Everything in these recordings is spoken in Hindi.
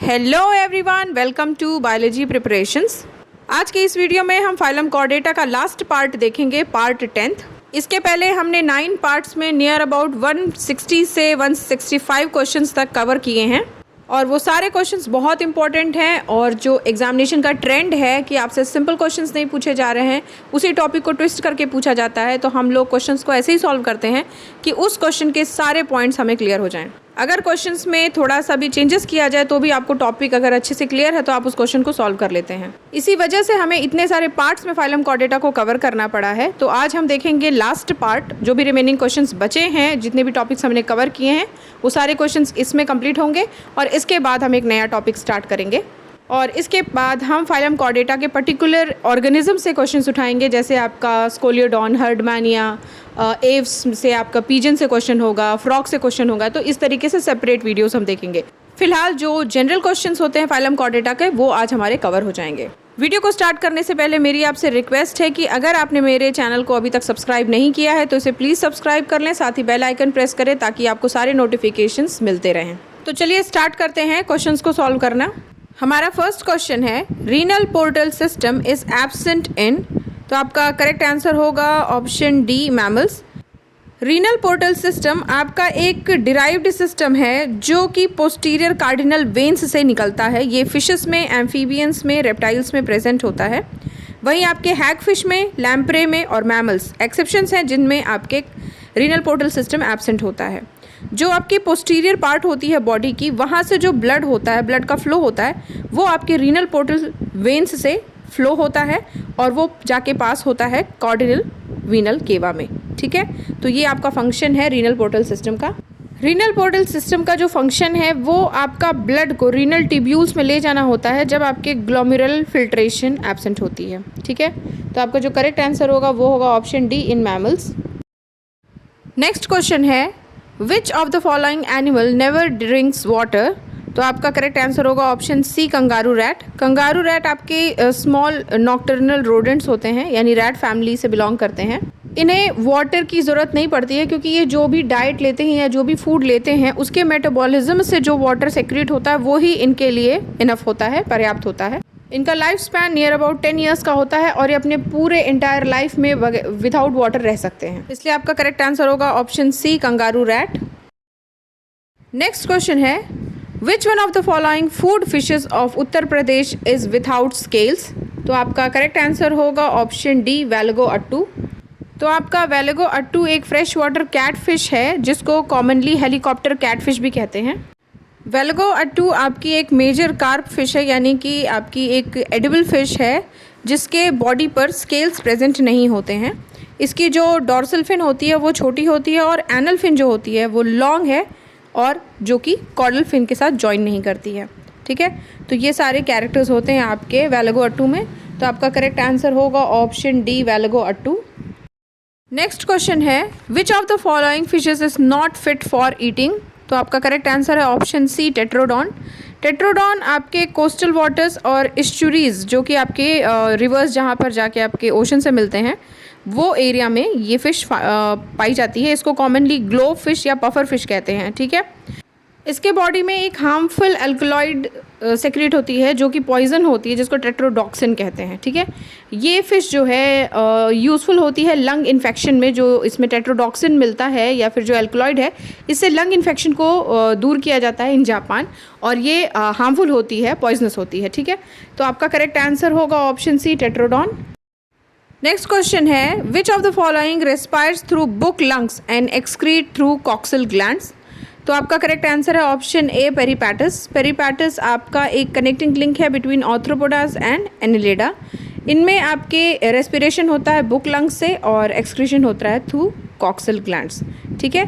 Hello everyone, welcome to biology preparations. आज के इस वीडियो में हम फाइलम कॉर्डेटा का लास्ट पार्ट देखेंगे, पार्ट 10th। इसके पहले हमने 9 पार्ट्स में नियर अबाउट 160 से 165 क्वेश्चंस तक कवर किए हैं और वो सारे क्वेश्चंस बहुत इंपॉर्टेंट हैं। और जो एग्जामिनेशन का ट्रेंड है कि आपसे सिंपल क्वेश्चंस नहीं पूछे जा रहे हैं, उसी टॉपिक को ट्विस्ट करके पूछा जाता है, तो हम लोग क्वेश्चंस को ऐसे ही सॉल्व करते हैं कि उस क्वेश्चन के सारे पॉइंट्स हमें क्लियर हो जाएं। अगर क्वेश्चंस में थोड़ा सा भी चेंजेस किया जाए तो भी आपको टॉपिक अगर अच्छे से क्लियर है तो आप उस क्वेश्चन को सॉल्व कर लेते हैं। इसी वजह से हमें इतने सारे पार्ट्स में फाइलम कॉर्डेटा को कवर करना पड़ा है। तो आज हम देखेंगे लास्ट पार्ट, जो भी रिमेनिंग क्वेश्चंस बचे हैं, जितने भी टॉपिक्स हमने कवर किए हैं वो सारे क्वेश्चंस इसमें कंप्लीट होंगे और इसके बाद हम एक नया टॉपिक स्टार्ट करेंगे। और इसके बाद हम फाइलम कॉर्डेटा के पर्टिकुलर ऑर्गेनिज्म से क्वेश्चंस उठाएंगे, जैसे आपका स्कोलियोडॉन, हर्डमैनिया, एव्स से आपका पीजन से क्वेश्चन होगा, फ्रॉग से क्वेश्चन होगा। तो इस तरीके से सेपरेट वीडियोस हम देखेंगे। फिलहाल जो जनरल क्वेश्चंस होते हैं फाइलम कॉर्डेटा के, वो आज हमारे कवर हो जाएंगे। वीडियो को स्टार्ट करने से पहले मेरी आपसे रिक्वेस्ट है कि अगर आपने मेरे चैनल को अभी तक सब्सक्राइब नहीं किया है तो इसे प्लीज़ सब्सक्राइब कर लें, साथ ही बेल आइकन प्रेस करें ताकि आपको सारे नोटिफिकेशंस मिलते रहें। तो चलिए स्टार्ट करते हैं क्वेश्चंस को सॉल्व करना। हमारा फर्स्ट क्वेश्चन है, renal portal system is absent in. तो आपका करेक्ट आंसर होगा option D, mammals. Renal portal system आपका एक डिराइव्ड सिस्टम है जो कि पोस्टीरियर कार्डिनल वेन्स से निकलता है। ये फिशेस में, एम्फीबियंस में, रेप्टाइल्स में प्रेजेंट होता है। वहीं आपके हैगफिश में, लैम्प्रे में और मैमल्स एक्सेप्शंस हैं जिनमें आपके रीनल पोर्टल सिस्टम एब्सेंट होता है। जो आपकी पोस्टीरियर पार्ट होती है बॉडी की, वहाँ से जो ब्लड होता है, ब्लड का फ्लो होता है, वो आपके रीनल पोर्टल वेन्स से फ्लो होता है और वो जाके पास होता है कॉर्डिनल वीनल केवा में। ठीक है, तो ये आपका फंक्शन है रीनल पोर्टल सिस्टम का। रीनल पोर्टल सिस्टम का जो फंक्शन है वो आपका ब्लड को रीनल ट्यूब्यूल्स में ले जाना होता है जब आपके ग्लोमेरुलर फिल्ट्रेशन एब्सेंट होती है। ठीक है, तो आपका जो करेक्ट आंसर होगा वो होगा option D, in mammals. Next question है, which of the following animal never drinks water. तो आपका करेक्ट आंसर होगा option C, kangaroo rat. Kangaroo rat आपके स्मॉल नॉक्टर्नल रोडेंट्स होते हैं, यानी रैट फैमिली से बिलोंग करते हैं। इन्हें वाटर की ज़रूरत नहीं पड़ती है क्योंकि ये जो भी डाइट लेते हैं या जो भी फूड लेते हैं उसके मेटाबॉलिज्म से जो वाटर सेक्रेट होता है वो ही इनके लिए इनफ होता है, पर्याप्त होता है। इनका life span near about 10 years का होता है और ये अपने पूरे एंटायर लाइफ में विदाउट वाटर रह सकते हैं। इसलिए आपका करेक्ट आंसर होगा option C, kangaroo rat. Next question है, which one of the following food fishes of Uttar Pradesh is without scales. तो आपका करेक्ट आंसर होगा ऑप्शन डी, वेलगो अट्टू। तो आपका वेलगो अट्टू एक फ्रेश वाटर कैट फिश है जिसको कॉमनली हेलीकॉप्टर कैट फिश भी कहते हैं। वेलगो अट्टू आपकी एक मेजर कार्प फिश है, यानी कि आपकी एक एडिबल फिश है जिसके बॉडी पर स्केल्स प्रेजेंट नहीं होते हैं। इसकी जो डॉर्सल फिन होती है वो छोटी होती है और एनल फिन जो होती है वो लॉन्ग है और जो कि कॉर्डल फिन के साथ जॉइन नहीं करती है। ठीक है, तो ये सारे कैरेक्टर्स होते हैं आपके वेलगो अट्टू में। तो आपका करेक्ट आंसर होगा option D, wallago अट्टू। Next question है, which of the following fishes is not fit for eating. तो आपका करेक्ट आंसर है ऑप्शन सी, टेट्रोडॉन। टेट्रोडॉन आपके कोस्टल वाटर्स और एस्चुरीज, जो कि आपके रिवर्स जहाँ पर जाके आपके ओशन से मिलते हैं, वो एरिया में ये फ़िश पाई जाती है। इसको कॉमनली ग्लोव फिश या पफर फिश कहते हैं। ठीक है, इसके बॉडी में एक हार्मफुल एल्कलॉइड सेक्रेट होती है जो कि पॉइजन होती है, जिसको टेट्रोडॉक्सिन कहते हैं। ठीक है, ये फ़िश जो है यूज़फुल होती है लंग इन्फेक्शन में। जो इसमें टेट्रोडॉक्सिन मिलता है या फिर जो एल्कलॉइड है, इससे लंग इन्फेक्शन को दूर किया जाता है इन जापान, और ये हार्मफुल होती है, पॉइजनस होती है। ठीक है, तो आपका करेक्ट आंसर होगा ऑप्शन सी, टेट्रोडॉन। नेक्स्ट क्वेश्चन है, which of the following respires through book lungs and excrete through coxal glands. तो आपका करेक्ट आंसर है ऑप्शन ए, पेरिपैटस। पेरिपैटस आपका एक कनेक्टिंग लिंक है बिटवीन आर्थ्रोपोडास एंड एनिलिडा। इनमें आपके रेस्पिरेशन होता है बुक लंग्स से और एक्सक्रीशन होता है थ्रू कॉक्सल ग्लैंड्स। ठीक है,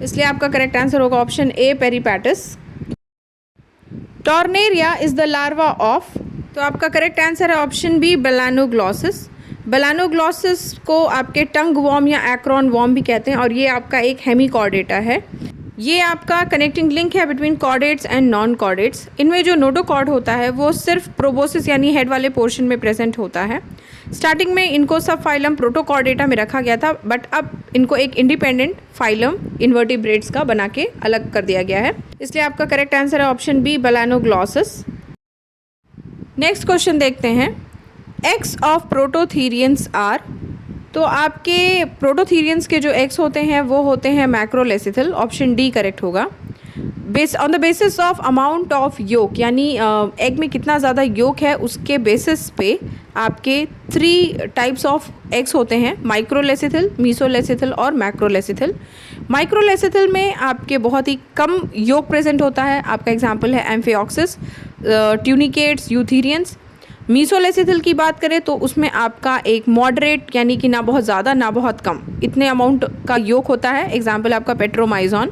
इसलिए आपका करेक्ट आंसर होगा option A, peripatus. Tornaria is the larva of. तो आपका करेक्ट आंसर है ऑप्शन बी, बेलानोग्लॉसिस। बेलानोग्लॉसिस को आपके टंग वॉर्म या एक्रोन वॉर्म भी कहते हैं और ये आपका एक हेमीकॉर्डेटा है। ये आपका कनेक्टिंग लिंक है between chordates and non chordates. इनमें जो नोडोकॉर्ड होता है वो सिर्फ प्रोबोसिस यानी हेड वाले पोर्शन में प्रेजेंट होता है, स्टार्टिंग में इनको सब फाइलम प्रोटोकॉर्डेटा में रखा गया था, बट अब इनको एक इंडिपेंडेंट फाइलम इन्वर्टिब्रेट्स का बना के अलग कर दिया गया है। इसलिए आपका करेक्ट आंसर है ऑप्शन बी, बैलानोग्लॉसस। नेक्स्ट क्वेश्चन देखते हैं। एक्स ऑफ प्रोटोथीरियंस आर, तो आपके प्रोटोथीरियंस के जो एक्स होते हैं वो होते हैं मैक्रोलेसिथल, ऑप्शन डी करेक्ट होगा। On the basis of amount of yolk, यानी एग में कितना ज़्यादा योक है उसके बेसिस पे आपके 3 टाइप्स ऑफ एग्स होते हैं, माइक्रोलेसिथल, मीसोलेसिथल और मैक्रोलेसिथल। माइक्रोलेसिथल में आपके बहुत ही कम योक प्रेजेंट होता है, आपका एग्जांपल है एम्फिऑक्सिस, ट्यूनिकेट्स, यूथीरियंस। मीसोलेसिथल की बात करें तो उसमें आपका एक मॉडरेट, यानी कि ना बहुत ज़्यादा ना बहुत कम, इतने अमाउंट का योक होता है, एग्जांपल आपका पेट्रोमाइजॉन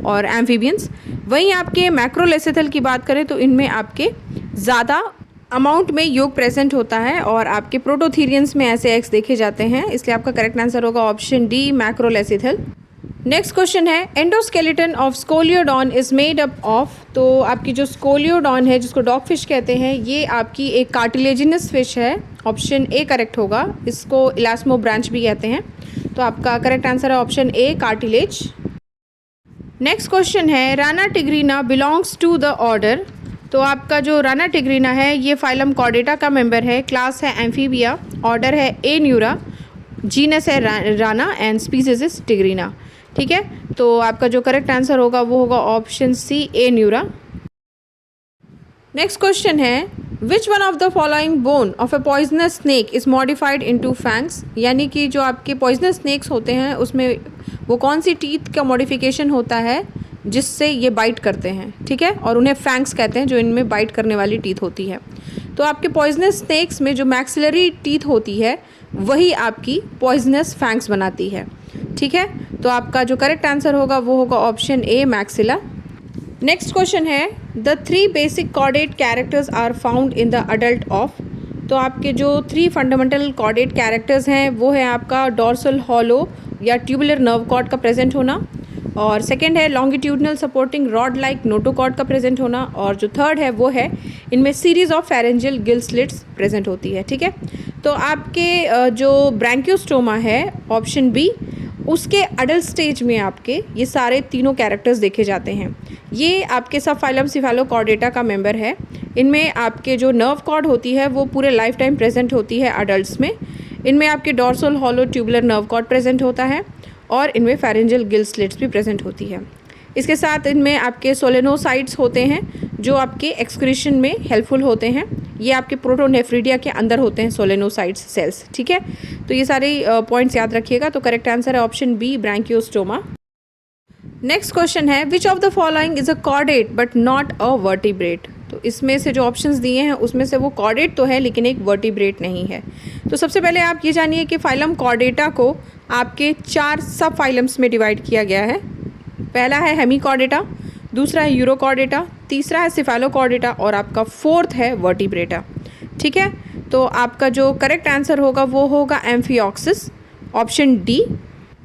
और एम्फीबियंस। वहीं आपके मैक्रोलेसिथल की बात करें तो इनमें आपके ज़्यादा अमाउंट में योग प्रेजेंट होता है और आपके प्रोटोथीरियंस में ऐसे एक्स देखे जाते हैं, इसलिए आपका करेक्ट आंसर होगा option D, macrolecithal. Next question है, endoskeleton of scoliodon is made up of, तो आपकी जो स्कोलियोडॉन है जिसको डॉग फिश कहते हैं, ये आपकी एक कार्टिलेजिनस फिश है, ऑप्शन ए करेक्ट होगा। इसको इलास्मो ब्रांच भी कहते हैं, तो आपका करेक्ट आंसर है option A, cartilage. Next question है, rana tigrina belongs to the order, तो आपका जो राना टिग्रीना है ये फाइलम कॉर्डेटा का मेंबर है, क्लास है एम्फीबिया, ऑर्डर है ए न्यूरा, जीनस है rana and species is tigrina. ठीक है, तो आपका जो करेक्ट आंसर होगा वो होगा ऑप्शन सी, ए न्यूरा। नेक्स्ट क्वेश्चन है, which one of the following bone of A poisonous snake is modified into fangs, यानी कि जो आपके पॉइजनस स्नेक्स होते हैं उसमें वो कौन सी टीथ का मॉडिफिकेशन होता है जिससे ये बाइट करते हैं, ठीक है, और उन्हें फैंग्स कहते हैं जो इनमें बाइट करने वाली टीथ होती है। तो आपके पॉइजनस स्नेक्स में जो मैक्सिलरी टीथ होती है वही आपकी पॉइजनस फैंग्स बनाती है। ठीक है, तो आपका जो करेक्ट आंसर होगा वो होगा option A, maxilla. Next question है, the 3 basic chordate characters are found in the adult of, तो आपके जो 3 फंडामेंटल कॉर्डेट कैरेक्टर्स हैं वो है आपका डॉर्सल हॉलो या ट्यूबुलर नर्व कॉर्ड का प्रेजेंट होना, और सेकेंड है longitudinal supporting rod like notochord का प्रेजेंट होना, और जो थर्ड है वो है इनमें series of pharyngeal gill slits present होती है। ठीक है, तो आपके जो ब्रैंकियोस्टोमा है ऑप्शन बी, उसके अडल्ट स्टेज में आपके ये सारे तीनों कैरेक्टर्स देखे जाते हैं। ये आपके सब फाइलम सिफेलोकॉर्डेटा का मेंबर है। इनमें आपके जो नर्व कॉर्ड होती है वो पूरे लाइफ टाइम प्रेजेंट होती है अडल्ट्स में। इनमें आपके dorsal hollow tubular nerve cord present होता है और इनमें फेरेंजियल गिल स्लिट्स भी प्रेजेंट होती है। इसके साथ इनमें आपके सोलेनोसाइट्स होते हैं जो आपके एक्सक्रीशन में हेल्पफुल होते हैं। ये आपके प्रोटोनेफ्रिडिया के अंदर होते हैं सोलेनोसाइट्स सेल्स। ठीक है, तो ये सारे पॉइंट्स याद रखिएगा। तो करेक्ट आंसर है option B, branchiostoma. Next question है, which of the following is a chordate but not a vertebrate, तो इसमें से जो ऑप्शंस दिए हैं उसमें से वो कॉर्डेट तो है लेकिन एक वर्टिब्रेट नहीं है। तो सबसे पहले आप ये जानिए कि फाइलम कॉर्डेटा को आपके 4 सब फाइलम्स में डिवाइड किया गया है। पहला है हेमिकॉर्डेटा, दूसरा है यूरोकॉर्डेटा, तीसरा है सिफेलोकॉर्डेटा और आपका 4th है वर्टिब्रेटा। ठीक है, तो आपका जो करेक्ट आंसर होगा वो होगा एम्फिऑक्सिस, ऑप्शन डी।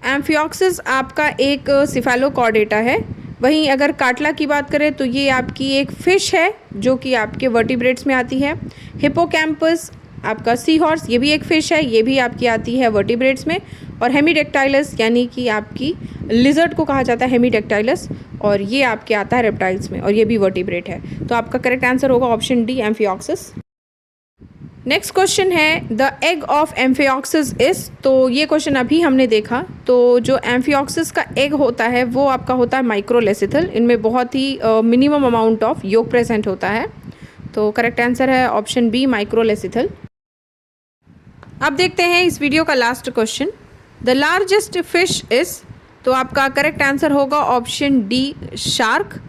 एम्फिऑक्सिस आपका एक सिफेलोकॉर्डेटा है। वहीं अगर काटला की बात करें तो ये आपकी एक फ़िश है जो कि आपके वर्टिब्रेट्स में आती है। हिपोकैम्पस आपका सी हॉर्स, ये भी एक फ़िश है, ये भी आपकी आती है वर्टिब्रेट्स में। और हेमीडेक्टाइलस यानी कि आपकी लिजर्ड को कहा जाता है हेमीडेक्टाइलस, और ये आपके आता है रेप्टाइल्स में और ये भी वर्टिब्रेट है। तो आपका करेक्ट आंसर होगा option D, amphioxus. Next question है, the egg of amphioxus is, तो ये क्वेश्चन अभी हमने देखा। तो जो एम्फिऑक्सिस का एग होता है वो आपका होता है माइक्रोलेसिथल। इनमें बहुत ही मिनिमम अमाउंट ऑफ योग प्रेजेंट होता है। तो करेक्ट आंसर है ऑप्शन बी, माइक्रोलेसिथल। अब देखते हैं इस वीडियो का last question, the largest fish is, तो आपका करेक्ट आंसर होगा ऑप्शन डी, शार्क।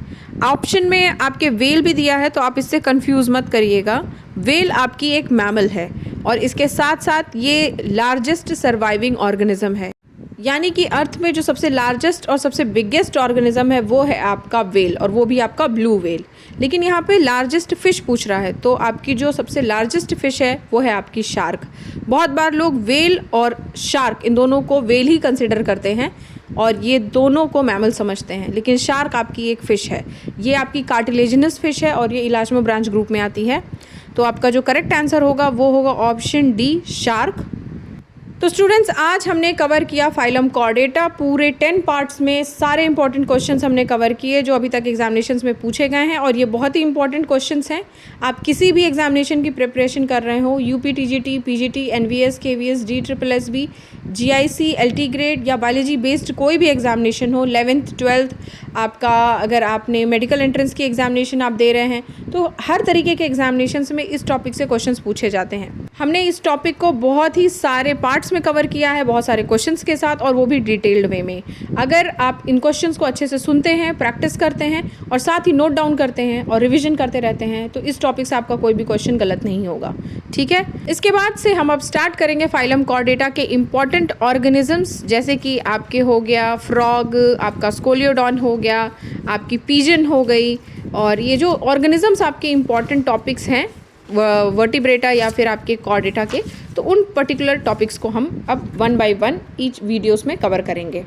ऑप्शन में आपके वेल भी दिया है तो आप इससे कंफ्यूज मत करिएगा। वेल आपकी एक मैमल है और इसके साथ साथ ये लार्जेस्ट सर्वाइविंग ऑर्गेनिज्म है, यानी कि अर्थ में जो सबसे लार्जेस्ट और सबसे बिगेस्ट ऑर्गेनिज्म है वो है आपका वेल, और वो भी आपका ब्लू वेल। लेकिन यहाँ पे लार्जेस्ट फ़िश पूछ रहा है, तो आपकी जो सबसे लार्जेस्ट फ़िश है वो है आपकी शार्क। बहुत बार लोग वेल और शार्क इन दोनों को वेल ही कंसिडर करते हैं और ये दोनों को मैमल समझते हैं, लेकिन शार्क आपकी एक फ़िश है। ये आपकी कार्टिलेजिनस फ़िश है और ये इलास्मो ब्रांच ग्रुप में आती है। तो आपका जो करेक्ट आंसर होगा वो होगा ऑप्शन डी, शार्क। तो स्टूडेंट्स, आज हमने कवर किया फाइलम कॉर्डेटा। पूरे 10 पार्ट्स में सारे इंपॉर्टेंट क्वेश्चंस हमने कवर किए जो अभी तक एग्जामिनेशंस में पूछे गए हैं, और ये बहुत ही इंपॉर्टेंट क्वेश्चंस हैं। आप किसी भी एग्जामिनेशन की प्रिपरेशन कर रहे हो, UP, TGT, PGT, NVS, KVS, DSSB, GIC, LT grade या बायोलॉजी बेस्ड कोई भी एग्जामिनेशन हो, 11th 12th आपका, अगर आपने मेडिकल एंट्रेंस की एग्जामिनेशन आप दे रहे हैं, तो हर तरीके के एग्जामिनेशंस में इस टॉपिक से क्वेश्चंस पूछे जाते हैं। हमने इस टॉपिक को बहुत ही सारे पार्ट्स में कवर किया है, बहुत सारे क्वेश्चंस के साथ, और वो भी डिटेल्ड वे में। अगर आप इन क्वेश्चंस को अच्छे से सुनते हैं, प्रैक्टिस करते हैं और साथ ही नोट डाउन करते हैं और रिविजन करते रहते हैं, तो इस टॉपिक से आपका कोई भी क्वेश्चन गलत नहीं होगा। ठीक है, इसके बाद से हम अब स्टार्ट करेंगे फाइलम कॉर्डेटा के इंपॉर्टेंट ऑर्गेनिजम्स, जैसे कि आपके हो गया फ्रॉग, आपका स्कोलियोडॉन हो गया, आपकी पिजन हो गई, और ये जो ऑर्गेनिजम्स आपके इंपॉर्टेंट टॉपिक्स हैं वर्टिब्रेटा या फिर आपके कॉर्डेटा के, तो उन पर्टिकुलर टॉपिक्स को हम अब 1 by 1 ईच वीडियोस में कवर करेंगे।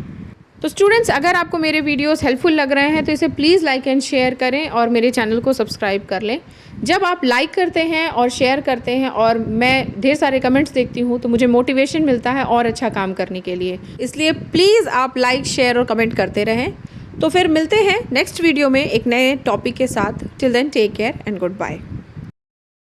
तो स्टूडेंट्स, अगर आपको मेरे वीडियोस हेल्पफुल लग रहे हैं तो इसे प्लीज़ लाइक एंड शेयर करें और मेरे चैनल को सब्सक्राइब कर लें। जब आप लाइक करते हैं और शेयर करते हैं और मैं ढेर सारे कमेंट्स देखती हूँ तो मुझे मोटिवेशन मिलता है और अच्छा काम करने के लिए, इसलिए प्लीज़ आप लाइक, शेयर और कमेंट करते रहें। तो फिर मिलते हैं नेक्स्ट वीडियो में एक नए टॉपिक के साथ। Till then take care and good bye.